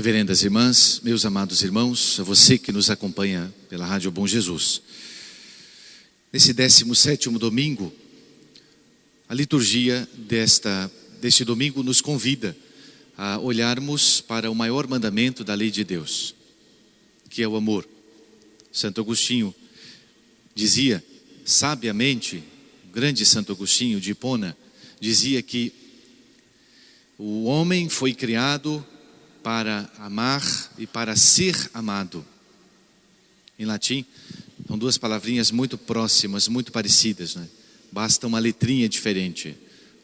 Reverendas irmãs, meus amados irmãos, a você que nos acompanha pela Rádio Bom Jesus. Nesse 17º domingo, a liturgia deste domingo nos convida a olharmos para o maior mandamento da lei de Deus, que é o amor. Santo Agostinho dizia, sabiamente, o grande Santo Agostinho de Hipona, dizia que o homem foi criado para amar e para ser amado. Em latim, são duas palavrinhas muito próximas, muito parecidas, né? Basta uma letrinha diferente,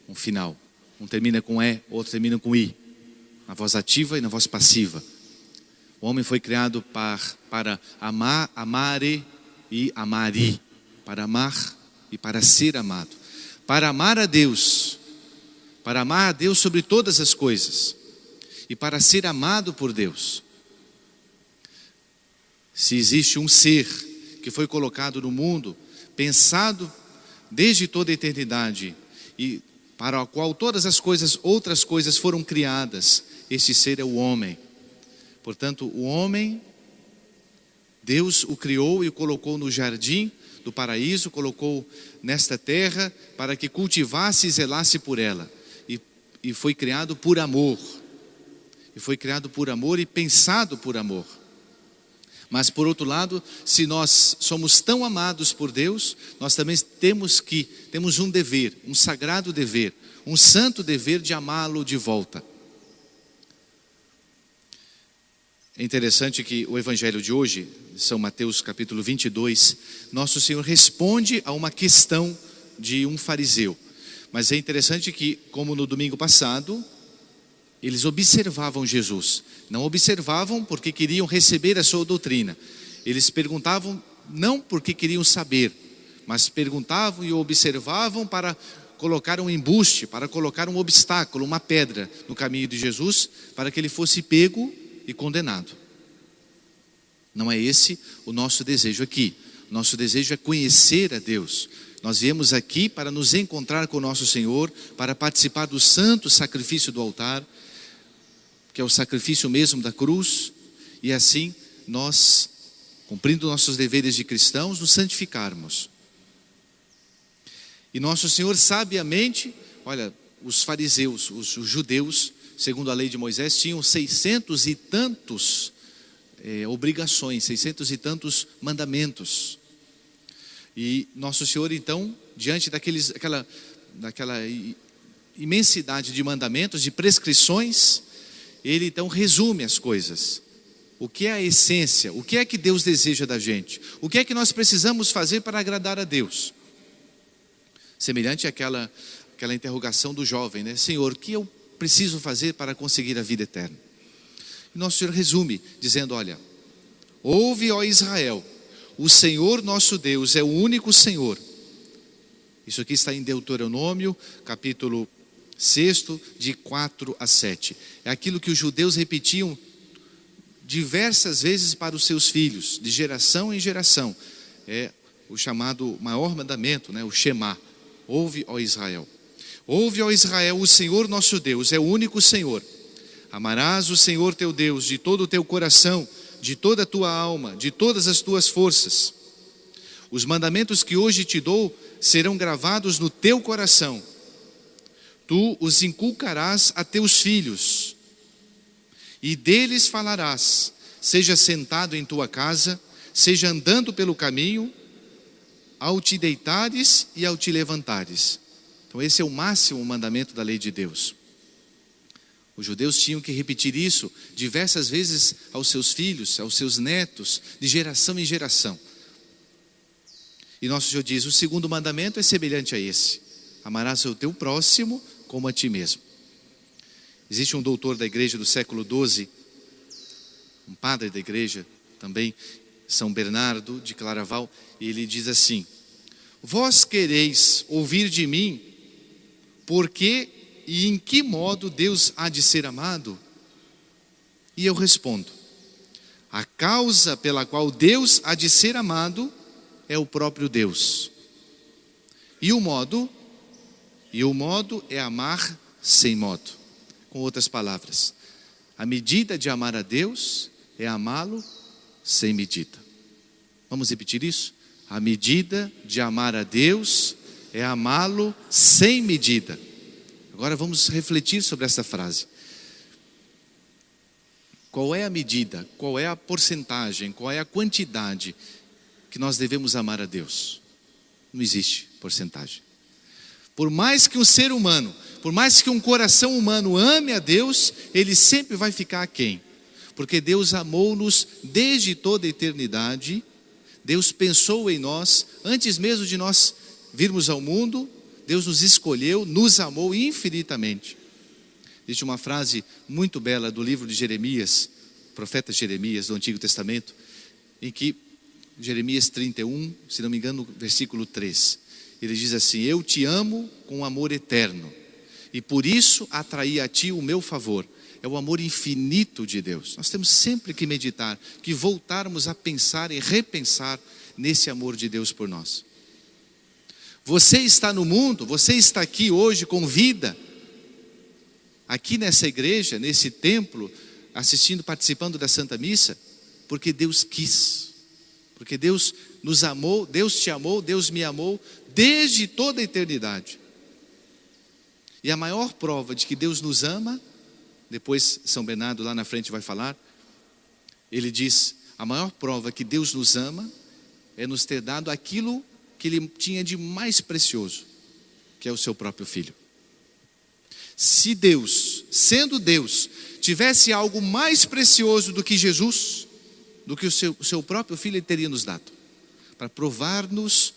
um final. Um termina com E, outro termina com I, na voz ativa e na voz passiva. O homem foi criado para amar, amare e amari, para amar e para ser amado, para amar a Deus sobre todas as coisas e para ser amado por Deus. Se existe um ser que foi colocado no mundo, pensado desde toda a eternidade e para o qual todas as outras coisas foram criadas, este ser é o homem. Portanto, o homem, Deus o criou e o colocou no jardim do paraíso, colocou nesta terra para que cultivasse e zelasse por ela. E foi criado por amor. E foi criado por amor e pensado por amor. Mas por outro lado, se nós somos tão amados por Deus, nós também temos um dever, um sagrado dever, um santo dever de amá-lo de volta. É interessante que o evangelho de hoje, São Mateus capítulo 22, Nosso Senhor responde a uma questão de um fariseu. Mas é interessante que, como no domingo passado, eles observavam Jesus. Não observavam porque queriam receber a sua doutrina. Eles perguntavam não porque queriam saber, mas perguntavam e observavam para colocar um embuste, para colocar um obstáculo, uma pedra no caminho de Jesus, para que ele fosse pego e condenado. Não é esse o nosso desejo aqui. Nosso desejo é conhecer a Deus. Nós viemos aqui para nos encontrar com o nosso Senhor, para participar do santo sacrifício do altar, que é o sacrifício mesmo da cruz, e assim nós, cumprindo nossos deveres de cristãos, nos santificarmos. E nosso Senhor sabiamente, olha, os fariseus, os judeus, segundo a lei de Moisés, tinham 600 e tantos obrigações, 600 e tantos mandamentos. E nosso Senhor então, diante daquela imensidade de mandamentos, de prescrições, ele então resume as coisas. O que é a essência? O que é que Deus deseja da gente? O que é que nós precisamos fazer para agradar a Deus? Semelhante àquela interrogação do jovem, né? Senhor, o que eu preciso fazer para conseguir a vida eterna? E nosso Senhor resume, dizendo, olha, ouve, ó Israel, o Senhor nosso Deus é o único Senhor. Isso aqui está em Deuteronômio, capítulo 6, de 4 a 7. É aquilo que os judeus repetiam diversas vezes para os seus filhos, de geração em geração. É o chamado maior mandamento, né? O Shema. Ouve, ó Israel. Ouve, ó Israel, o Senhor nosso Deus é o único Senhor. Amarás o Senhor teu Deus de todo o teu coração, de toda a tua alma, de todas as tuas forças. Os mandamentos que hoje te dou serão gravados no teu coração. Tu os inculcarás a teus filhos, e deles falarás, seja sentado em tua casa, seja andando pelo caminho, ao te deitares e ao te levantares. Então esse é o máximo mandamento da lei de Deus. Os judeus tinham que repetir isso diversas vezes aos seus filhos, aos seus netos, de geração em geração. E nosso Senhor diz, o segundo mandamento é semelhante a esse: amarás o teu próximo como a ti mesmo. Existe um doutor da igreja do século XII, um padre da igreja também, São Bernardo de Claraval, e ele diz assim: vós quereis ouvir de mim por que e em que modo Deus há de ser amado? E eu respondo: a causa pela qual Deus há de ser amado é o próprio Deus. E o modo é amar sem modo. Com outras palavras, A medida de amar a Deus é amá-lo sem medida. Vamos repetir isso? A medida de amar a Deus é amá-lo sem medida. Agora vamos refletir sobre essa frase. Qual é a medida, qual é a porcentagem, qual é a quantidade que nós devemos amar a Deus? Não existe porcentagem. Por mais que um ser humano, por mais que um coração humano ame a Deus, ele sempre vai ficar aquém. Porque Deus amou-nos desde toda a eternidade. Deus pensou em nós, antes mesmo de nós virmos ao mundo, Deus nos escolheu, nos amou infinitamente. Existe uma frase muito bela do livro de Jeremias, profeta Jeremias do Antigo Testamento, em que Jeremias 31, se não me engano, versículo 3, ele diz assim: eu te amo com amor eterno, e por isso atraí a ti o meu favor. É o amor infinito de Deus. Nós temos sempre que meditar, que voltarmos a pensar e repensar nesse amor de Deus por nós. Você está no mundo, você está aqui hoje com vida, aqui nessa igreja, nesse templo, assistindo, participando da Santa Missa, porque Deus quis, porque Deus nos amou, Deus te amou, Deus me amou desde toda a eternidade. E a maior prova de que Deus nos ama, depois São Bernardo lá na frente vai falar, ele diz, a maior prova que Deus nos ama é nos ter dado aquilo que Ele tinha de mais precioso, que é o seu próprio Filho. Se Deus, sendo Deus, tivesse algo mais precioso do que Jesus, do que o seu próprio Filho, Ele teria nos dado, para provar-nos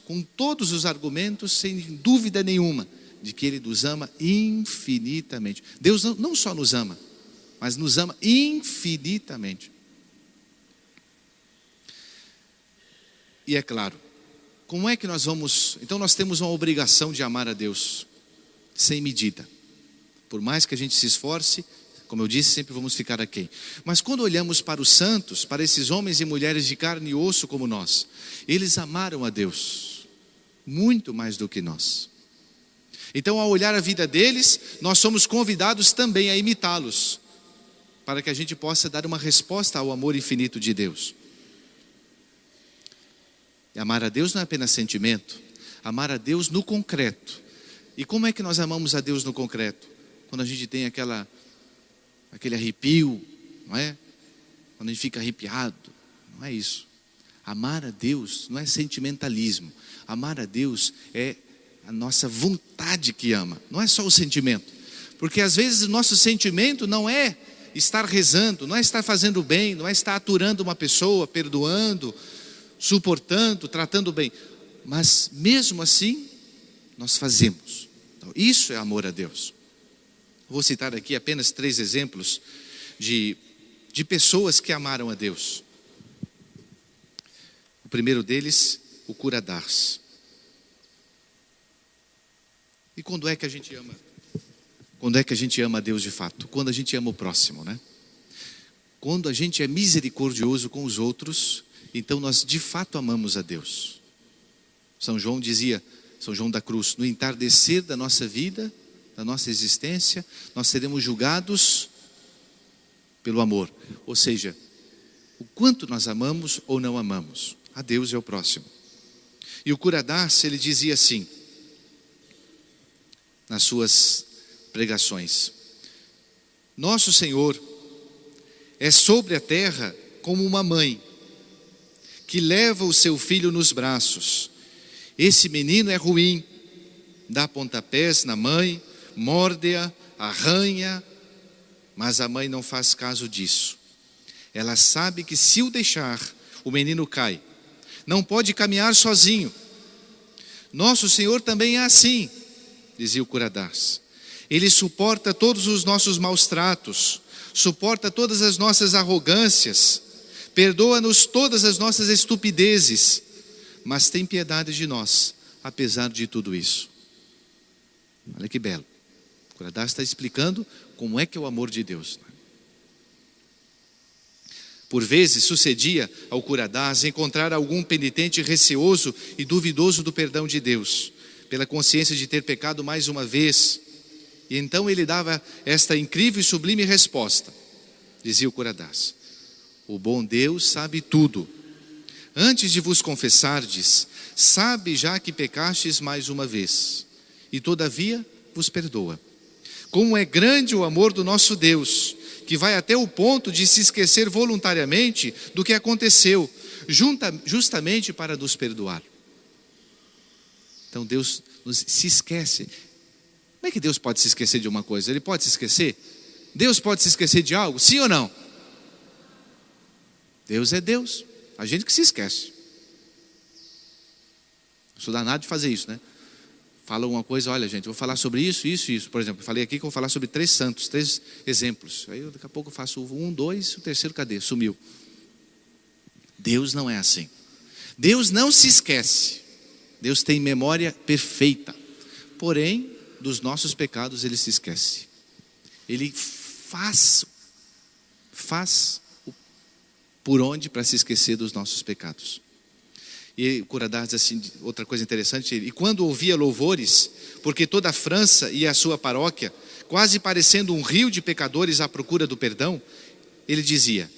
com todos os argumentos, sem dúvida nenhuma, de que Ele nos ama infinitamente. Deus não só nos ama, mas nos ama infinitamente. E é claro, como é que nós vamos... Então nós temos uma obrigação de amar a Deus sem medida. Por mais que a gente se esforce, como eu disse, sempre vamos ficar aquém. Mas quando olhamos para os santos, para esses homens e mulheres de carne e osso como nós, eles amaram a Deus muito mais do que nós. Então, ao olhar a vida deles, nós somos convidados também a imitá-los, para que a gente possa dar uma resposta ao amor infinito de Deus. E amar a Deus não é apenas sentimento, amar a Deus no concreto. E como é que nós amamos a Deus no concreto? Quando a gente tem aquele arrepio, não é? Quando a gente fica arrepiado, não é isso. Amar a Deus não é sentimentalismo, amar a Deus é a nossa vontade que ama, não é só o sentimento, porque às vezes o nosso sentimento não é estar rezando, não é estar fazendo bem, não é estar aturando uma pessoa, perdoando, suportando, tratando bem, mas mesmo assim nós fazemos. Então, isso é amor a Deus. Vou citar aqui apenas 3 exemplos de pessoas que amaram a Deus. O primeiro deles, o cura d'Ars. E quando é que a gente ama? Quando é que a gente ama a Deus de fato? Quando a gente ama o próximo, né? Quando a gente é misericordioso com os outros, então nós de fato amamos a Deus. São João dizia, São João da Cruz, no entardecer da nossa vida, da nossa existência, nós seremos julgados pelo amor. Ou seja, o quanto nós amamos ou não amamos a Deus e ao próximo. E o cura d'Ars, ele dizia assim, nas suas pregações: Nosso Senhor é sobre a terra como uma mãe que leva o seu filho nos braços. Esse menino é ruim, dá pontapés na mãe, morde-a, arranha, mas a mãe não faz caso disso. Ela sabe que se o deixar, o menino cai. Não pode caminhar sozinho. Nosso Senhor também é assim, dizia o cura d'Ars. Ele suporta todos os nossos maus tratos, suporta todas as nossas arrogâncias, perdoa-nos todas as nossas estupidezes, mas tem piedade de nós, apesar de tudo isso. Olha que belo. O cura d'Ars está explicando como é que é o amor de Deus. Por vezes sucedia ao cura d'Ars encontrar algum penitente receoso e duvidoso do perdão de Deus, pela consciência de ter pecado mais uma vez. E então ele dava esta incrível e sublime resposta: dizia o cura Das. O bom Deus sabe tudo. Antes de vos confessardes, sabe já que pecastes mais uma vez, e todavia vos perdoa. Como é grande o amor do nosso Deus, que vai até o ponto de se esquecer voluntariamente do que aconteceu, justamente para nos perdoar. Então Deus se esquece. Como é que Deus pode se esquecer de uma coisa? Ele pode se esquecer? Deus pode se esquecer de algo? Sim ou não? Deus é Deus. A gente que se esquece. Não sou danado de fazer isso, né? Fala uma coisa, olha gente, eu vou falar sobre isso, isso e isso. Por exemplo, eu falei aqui que eu vou falar sobre 3 santos, 3 exemplos. Aí daqui a pouco eu faço 1, 2, o terceiro cadê? Sumiu. Deus não é assim. Deus não se esquece. Deus tem memória perfeita. Porém, dos nossos pecados Ele se esquece. Ele faz por onde para se esquecer dos nossos pecados. E o cura Das diz assim, outra coisa interessante, e quando ouvia louvores, porque toda a França e a sua paróquia, quase parecendo um rio de pecadores à procura do perdão, ele dizia,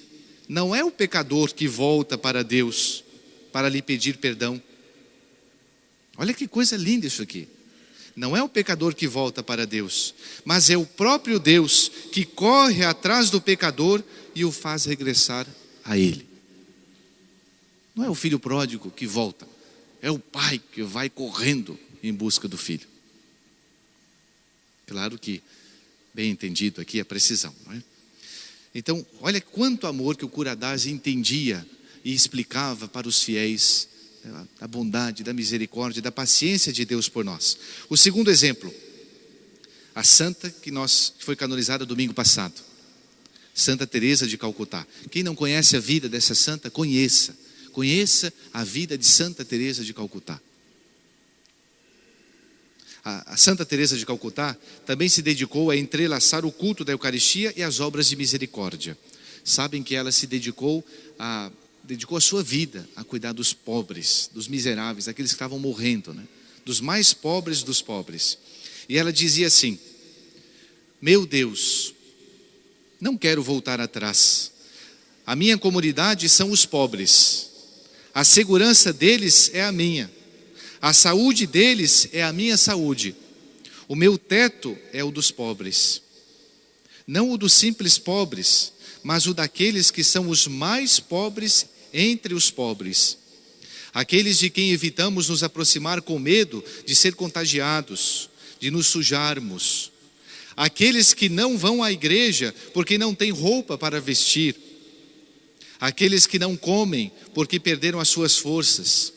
não é o pecador que volta para Deus para lhe pedir perdão. Olha que coisa linda isso aqui. Não é o pecador que volta para Deus, mas é o próprio Deus que corre atrás do pecador e o faz regressar a Ele. Não é o filho pródigo que volta, é o pai que vai correndo em busca do filho. Claro que, bem entendido aqui, a precisão, não é? Então, olha quanto amor que o cura Das entendia e explicava para os fiéis, a bondade, da misericórdia, da paciência de Deus por nós. O segundo exemplo, a santa que foi canonizada domingo passado, Santa Teresa de Calcutá. Quem não conhece a vida dessa santa, conheça a vida de Santa Teresa de Calcutá. A Santa Teresa de Calcutá também se dedicou a entrelaçar o culto da Eucaristia e as obras de misericórdia. Sabem que ela se dedicou a sua vida a cuidar dos pobres, dos miseráveis, daqueles que estavam morrendo, né? Dos mais pobres dos pobres. E ela dizia assim, meu Deus, não quero voltar atrás. A minha comunidade são os pobres. A segurança deles é a minha. A saúde deles é a minha saúde. O meu teto é o dos pobres. Não o dos simples pobres, mas o daqueles que são os mais pobres entre os pobres. Aqueles de quem evitamos nos aproximar com medo de ser contagiados, de nos sujarmos. Aqueles que não vão à igreja porque não têm roupa para vestir. Aqueles que não comem porque perderam as suas forças.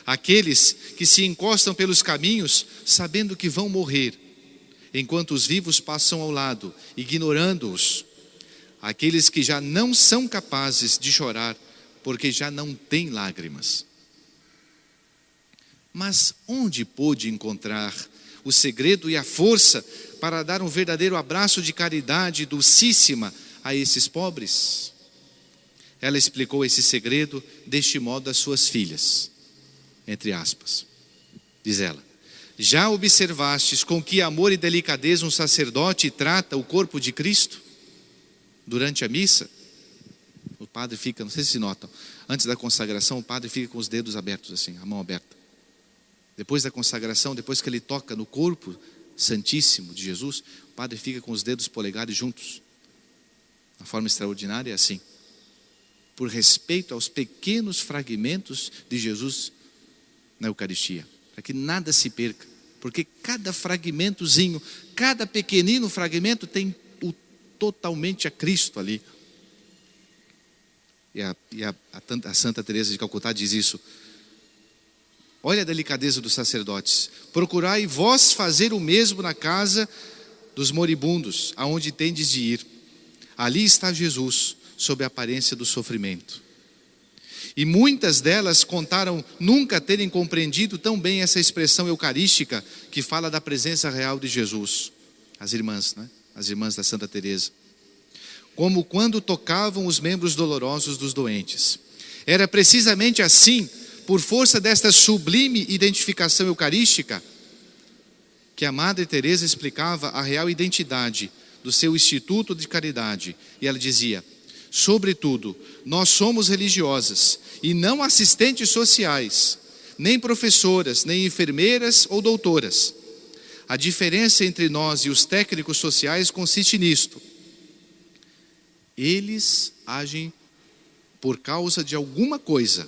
Aqueles que se encostam pelos caminhos sabendo que vão morrer, enquanto os vivos passam ao lado, ignorando-os. Aqueles que já não são capazes de chorar porque já não têm lágrimas. Mas onde pôde encontrar o segredo e a força para dar um verdadeiro abraço de caridade dulcíssima a esses pobres? Ela explicou esse segredo deste modo às suas filhas, entre aspas. Diz ela, já observastes com que amor e delicadeza um sacerdote trata o corpo de Cristo? Durante a missa, o padre fica, não sei se notam, antes da consagração o padre fica com os dedos abertos assim, a mão aberta. Depois da consagração, depois que ele toca no corpo santíssimo de Jesus, o padre fica com os dedos polegares juntos. A forma extraordinária é assim. Por respeito aos pequenos fragmentos de Jesus na Eucaristia, para que nada se perca, porque cada fragmentozinho, cada pequenino fragmento tem totalmente a Cristo ali. E a Santa Teresa de Calcutá diz isso. Olha a delicadeza dos sacerdotes. Procurai vós fazer o mesmo na casa dos moribundos, aonde tendes de ir. Ali está Jesus, sob a aparência do sofrimento. E muitas delas contaram nunca terem compreendido tão bem essa expressão eucarística que fala da presença real de Jesus. As irmãs, né? As irmãs da Santa Teresa. Como quando tocavam os membros dolorosos dos doentes. Era precisamente assim, por força desta sublime identificação eucarística, que a Madre Teresa explicava a real identidade do seu instituto de caridade. E ela dizia: sobretudo, nós somos religiosas e não assistentes sociais, nem professoras, nem enfermeiras ou doutoras. A diferença entre nós e os técnicos sociais consiste nisto: eles agem por causa de alguma coisa,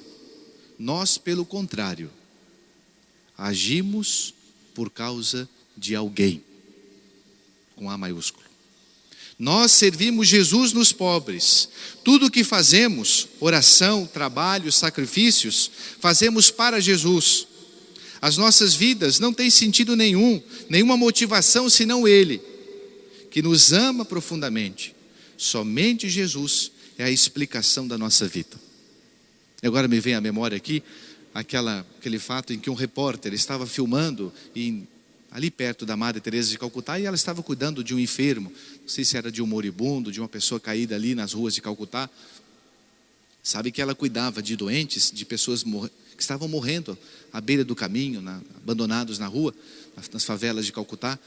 nós, pelo contrário, agimos por causa de alguém, com A maiúsculo. Nós servimos Jesus nos pobres. Tudo o que fazemos, oração, trabalho, sacrifícios, fazemos para Jesus. As nossas vidas não têm sentido nenhum, nenhuma motivação senão Ele, que nos ama profundamente. Somente Jesus é a explicação da nossa vida. Agora me vem à memória aqui aquele fato em que um repórter estava filmando ali perto da Madre Teresa de Calcutá, e ela estava cuidando de um enfermo, não sei se era de um moribundo, de uma pessoa caída ali nas ruas de Calcutá. Sabe que ela cuidava de doentes, de pessoas que estavam morrendo à beira do caminho, abandonados na rua, nas favelas de Calcutá.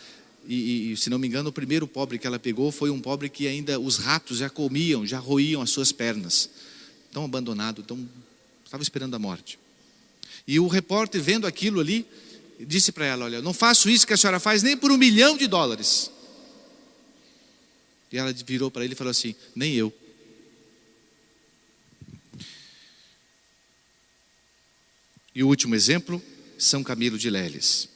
E se não me engano, o primeiro pobre que ela pegou foi um pobre que ainda os ratos já comiam, já roíam as suas pernas. Tão abandonado, estava esperando a morte. E o repórter, vendo aquilo ali, disse para ela: olha, não faço isso que a senhora faz nem por $1 milhão. E ela virou para ele e falou assim: nem eu. E o último exemplo, São Camilo de Leles.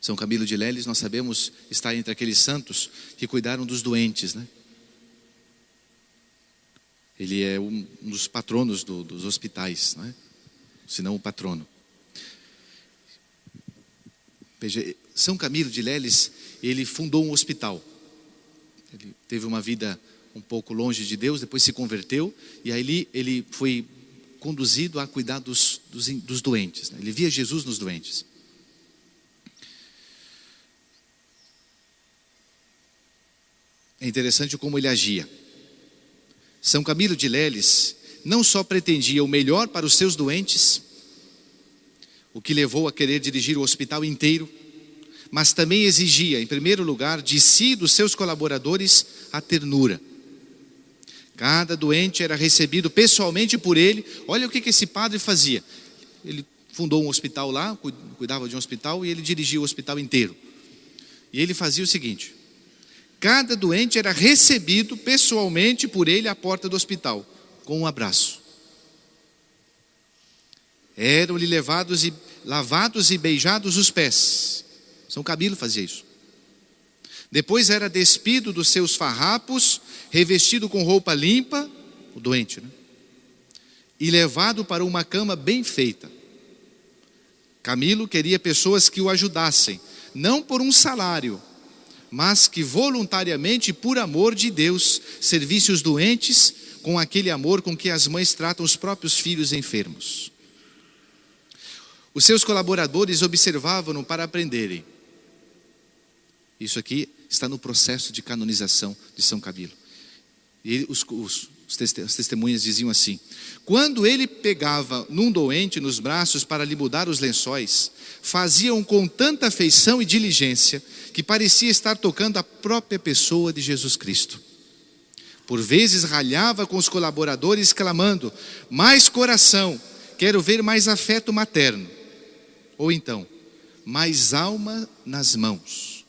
São Camilo de Leles, nós sabemos, está entre aqueles santos que cuidaram dos doentes, né? Ele é um dos patronos dos hospitais, né? Se não o patrono. Veja, São Camilo de Leles, ele fundou um hospital. Ele teve uma vida um pouco longe de Deus, depois se converteu, e aí ele foi conduzido a cuidar dos doentes, né? Ele via Jesus nos doentes. É interessante como ele agia. São Camilo de Leles não só pretendia o melhor para os seus doentes, o que levou a querer dirigir o hospital inteiro, mas também exigia, em primeiro lugar, de si e dos seus colaboradores, a ternura. Cada doente era recebido pessoalmente por ele. Olha o que esse padre fazia. Ele fundou um hospital lá, cuidava de um hospital, e ele dirigia o hospital inteiro. E ele fazia o seguinte: cada doente era recebido pessoalmente por ele à porta do hospital, com um abraço. Eram-lhe lavados e beijados os pés. São Camilo fazia isso. Depois era despido dos seus farrapos, revestido com roupa limpa, o doente, né? E levado para uma cama bem feita. Camilo queria pessoas que o ajudassem, não por um salário, mas que voluntariamente, por amor de Deus, servisse os doentes com aquele amor com que as mães tratam os próprios filhos enfermos. Os seus colaboradores observavam-no para aprenderem. Isso aqui está no processo de canonização de São Camilo. E as testemunhas diziam assim: quando ele pegava num doente nos braços para lhe mudar os lençóis, faziam com tanta afeição e diligência que parecia estar tocando a própria pessoa de Jesus Cristo. Por vezes ralhava com os colaboradores, clamando: mais coração, quero ver mais afeto materno. Ou então, mais alma nas mãos.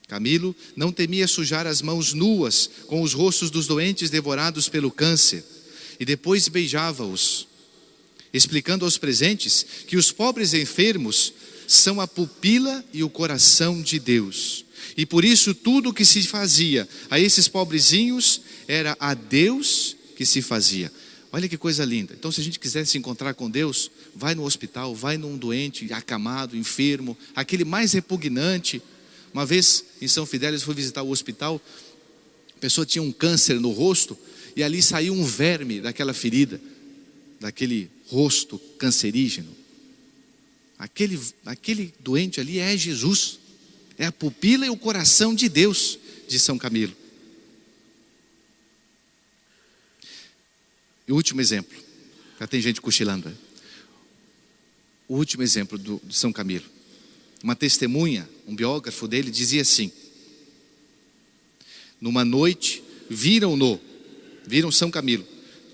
Camilo não temia sujar as mãos nuas com os rostos dos doentes devorados pelo câncer, e depois beijava-os, explicando aos presentes que os pobres enfermos são a pupila e o coração de Deus, e por isso tudo o que se fazia a esses pobrezinhos era a Deus que se fazia. Olha que coisa linda. Então, se a gente quiser se encontrar com Deus, vai no hospital, vai num doente acamado, enfermo, aquele mais repugnante. Uma vez em São Fidélis fui visitar o hospital, a pessoa tinha um câncer no rosto e ali saiu um verme daquela ferida, daquele rosto cancerígeno. Aquele doente ali é Jesus, é a pupila e o coração de Deus, de São Camilo. E o último exemplo, já tem gente cochilando. O último exemplo de São Camilo. Uma testemunha, um biógrafo dele, dizia assim: Numa noite, viram São Camilo,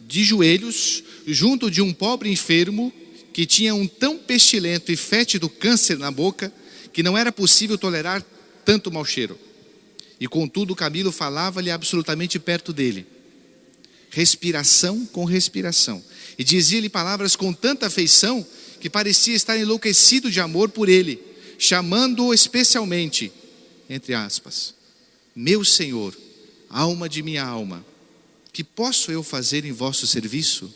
de joelhos, junto de um pobre enfermo, que tinha um tão pestilento e fétido câncer na boca, que não era possível tolerar tanto mau cheiro. E contudo Camilo falava-lhe absolutamente perto dele, respiração com respiração, e dizia-lhe palavras com tanta afeição, que parecia estar enlouquecido de amor por ele, chamando-o especialmente, entre aspas, meu Senhor, alma de minha alma, que posso eu fazer em vosso serviço?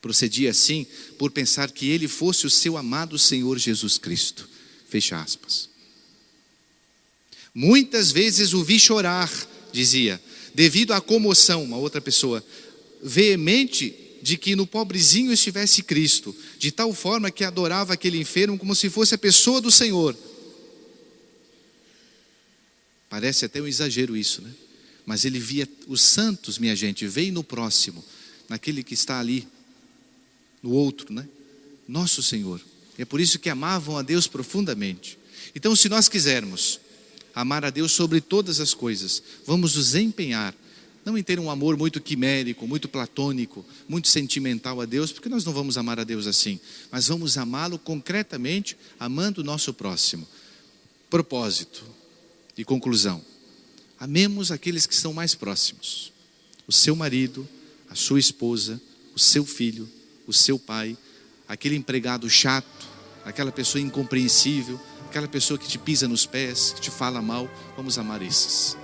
Procedia assim, por pensar que ele fosse o seu amado Senhor Jesus Cristo. Fecha aspas. Muitas vezes o vi chorar, dizia, devido à comoção, uma outra pessoa, veemente de que no pobrezinho estivesse Cristo, de tal forma que adorava aquele enfermo como se fosse a pessoa do Senhor. Parece até um exagero isso, né? Mas ele via os santos, minha gente, veio no próximo, naquele que está ali, no outro, né? Nosso Senhor. É por isso que amavam a Deus profundamente. Então, se nós quisermos amar a Deus sobre todas as coisas, vamos nos empenhar, não em ter um amor muito quimérico, muito platônico, muito sentimental a Deus, porque nós não vamos amar a Deus assim, mas vamos amá-lo concretamente, amando o nosso próximo. Propósito e conclusão: amemos aqueles que estão mais próximos, o seu marido, a sua esposa, o seu filho, o seu pai, aquele empregado chato, aquela pessoa incompreensível, aquela pessoa que te pisa nos pés, que te fala mal. Vamos amar esses.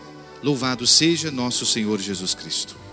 Louvado seja nosso Senhor Jesus Cristo.